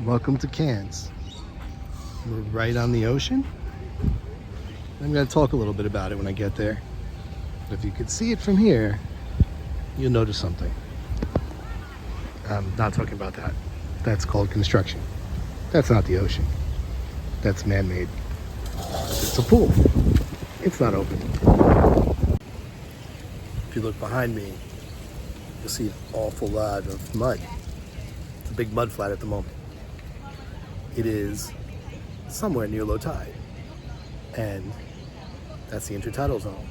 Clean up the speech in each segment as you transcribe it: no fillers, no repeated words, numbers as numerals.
Welcome to Cairns. We're right on the ocean. I'm going to talk a little bit about it when I get there. If you could see it from here, you'll notice something. I'm not talking about that. That's called construction. That's not the ocean. That's man-made. It's a pool. It's not open. If you look behind me, you'll see an awful lot of mud. It's a big mud flat at the moment. It is somewhere near low tide, and that's the intertidal zone.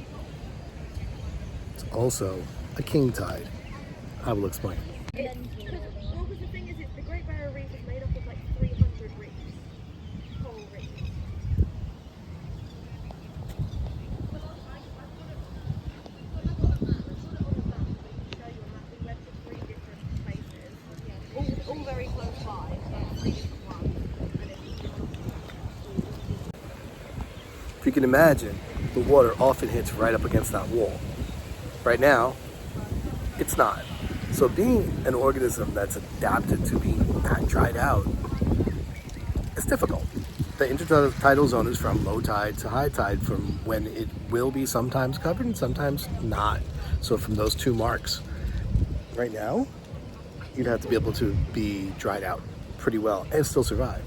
It's also a king tide. I will explain. Because the thing is, the Great Barrier Reef is made up of like 300 reefs, coral reefs. We went to 3 different places, all very close by, but 3 different ones. If you can imagine, the water often hits right up against that wall. Right now, it's not. So being an organism that's adapted to being that dried out, it's difficult. The intertidal zone is from low tide to high tide, from when it will be sometimes covered and sometimes not. So from those 2 marks. Right now, you'd have to be able to be dried out pretty well and still survive.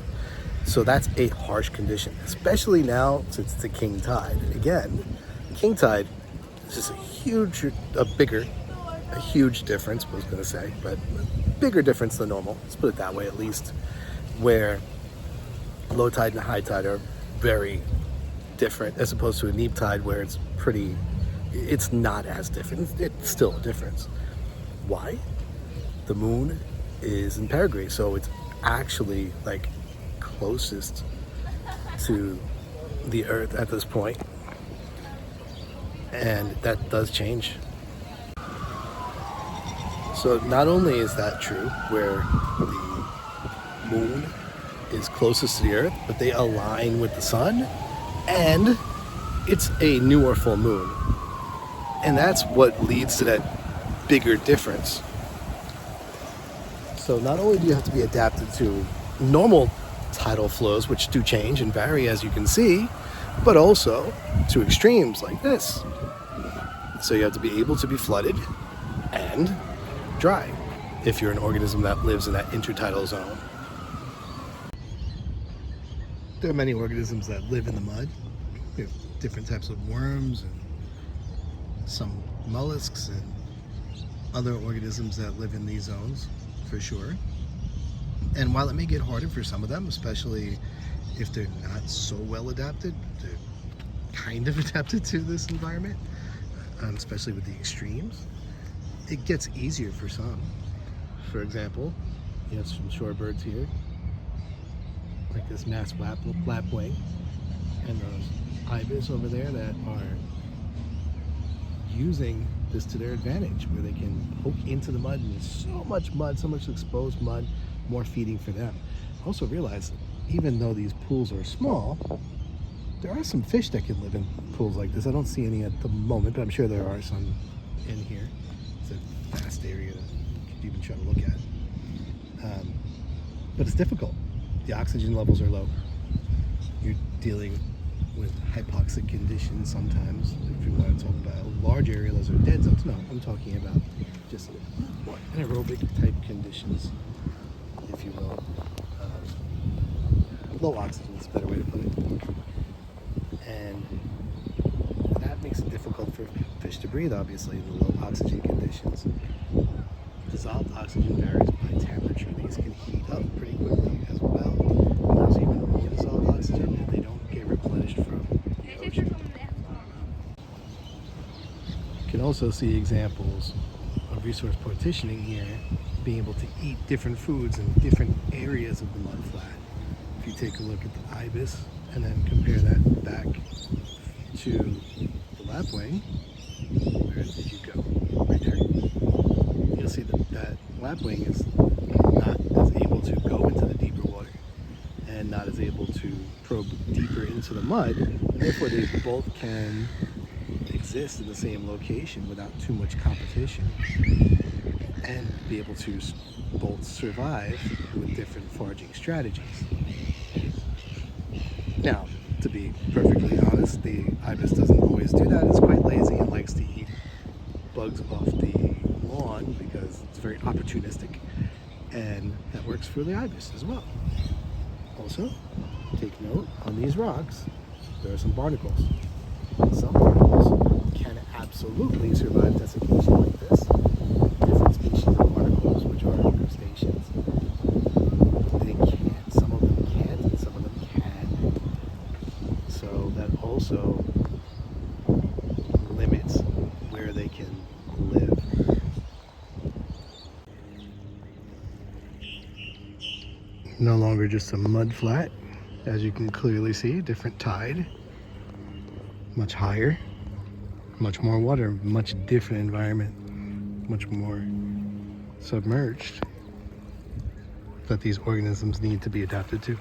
So that's a harsh condition, especially now since it's a king tide. And again, king tide is just a huge difference, I was going to say, but bigger difference than normal. Let's put it that way, at least, where low tide and high tide are very different, as opposed to a neap tide where it's not as different. It's still a difference. Why? The moon is in perigee, so it's actually like closest to the earth at this point, and that does change. So not only is that true where the moon is closest to the earth, but they align with the sun, and it's a new or full moon, and that's what leads to that bigger difference. So not only do you have to be adapted to normal tidal flows, which do change and vary, as you can see, but also to extremes like this. So you have to be able to be flooded and dry if you're an organism that lives in that intertidal zone. There are many organisms that live in the mud. We have different types of worms and some mollusks and other organisms that live in these zones, for sure. And while it may get harder for some of them, especially if they're not so well adapted, they're kind of adapted to this environment, especially with the extremes, it gets easier for some. For example, you have some shorebirds here, like this masked lapwing, and those ibis over there that are using this to their advantage, where they can poke into the mud, and there's so much mud, so much exposed mud, more feeding for them. Also realize, even though these pools are small, there are some fish that can live in pools like this. I don't see any at the moment, but I'm sure there are some in here. It's a vast area that you could even try to look at. But it's difficult. The oxygen levels are low. You're dealing with hypoxic conditions sometimes. If you want to talk about large areas or dead zones, no, I'm talking about just more anaerobic type conditions, if you will. Low oxygen is a better way to put it. And that makes it difficult for fish to breathe, obviously, in the low oxygen conditions. Dissolved oxygen varies by temperature. These can heat up pretty quickly as well. There's even more dissolved oxygen, and they don't get replenished from the ocean. You can also see examples of resource partitioning here, being able to eat different foods in different areas of the mud flat. If you take a look at the ibis and then compare that back to the lapwing, where did you go? Right there. You'll see that lapwing is not as able to go into the deeper water and not as able to probe deeper into the mud, and therefore they both can exist in the same location without too much competition. and be able to both survive with different foraging strategies. Now, to be perfectly honest, the ibis doesn't always do that. It's quite lazy and likes to eat bugs off the lawn because it's very opportunistic, and that works for the ibis as well. Also, take note on these rocks, there are some barnacles. Some barnacles can absolutely survive desiccation like this. Different species of barnacles, which are crustaceans, they can't. Some of them can't, and some of them can. So that also limits where they can live. No longer just a mud flat, as you can clearly see, different tide, much higher, much more water, much different environment, much more submerged that these organisms need to be adapted to.